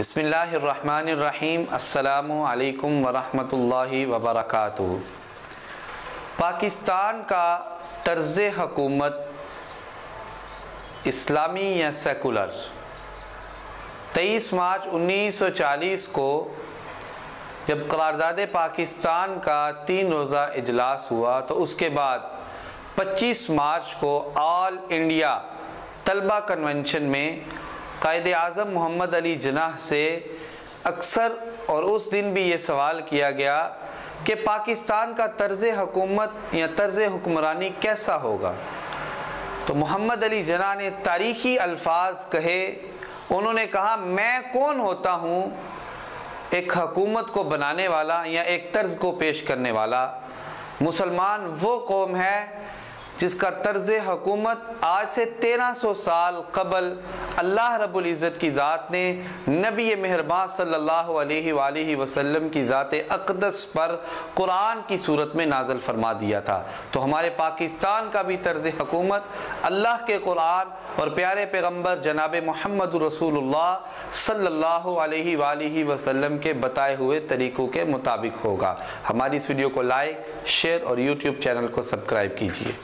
बिस्मिल्लाहिर्रहमानिर्रहीम। अस्सलामु अलैकुम वरहमतुल्लाहि वबरकातुहू। पाकिस्तान का तर्ज़ हुकूमत इस्लामी या सेकुलर 23 मार्च 1940 को जब करारदाद पाकिस्तान का 3 रोज़ा इजलास हुआ तो उसके बाद 25 मार्च को ऑल इंडिया तलबा कन्वेंशन में कायदे आज़म मोहम्मद अली जिन्नाह से अक्सर और उस दिन भी ये सवाल किया गया कि पाकिस्तान का तर्ज़ हुकूमत या तर्ज़ हुक्मरानी कैसा होगा। तो मोहम्मद अली जिन्नाह ने तारीख़ी अल्फाज कहे। उन्होंने कहा, मैं कौन होता हूँ एक हुकूमत को बनाने वाला या एक तर्ज़ को पेश करने वाला। मुसलमान वो कौम है जिसका तर्ज़ हुकूमत आज से 1300 साल कबल अल्लाह रब्बुल इज़्ज़त की ज़ात ने नबी मेहरबान सल्लल्लाहु अलैहि वसल्लम की ज़ात अक़दस पर कुरान की सूरत में नाज़िल फरमा दिया था। तो हमारे पाकिस्तान का भी तर्ज़ हुकूमत अल्लाह के कुरान और प्यारे पैगम्बर जनाब मोहम्मद रसूलुल्लाह सल्लल्लाहु अलैहि वसल्लम के बताए हुए तरीक़ों के मुताबिक होगा। हमारी इस वीडियो को लाइक, शेयर और यूट्यूब चैनल को सब्सक्राइब कीजिए।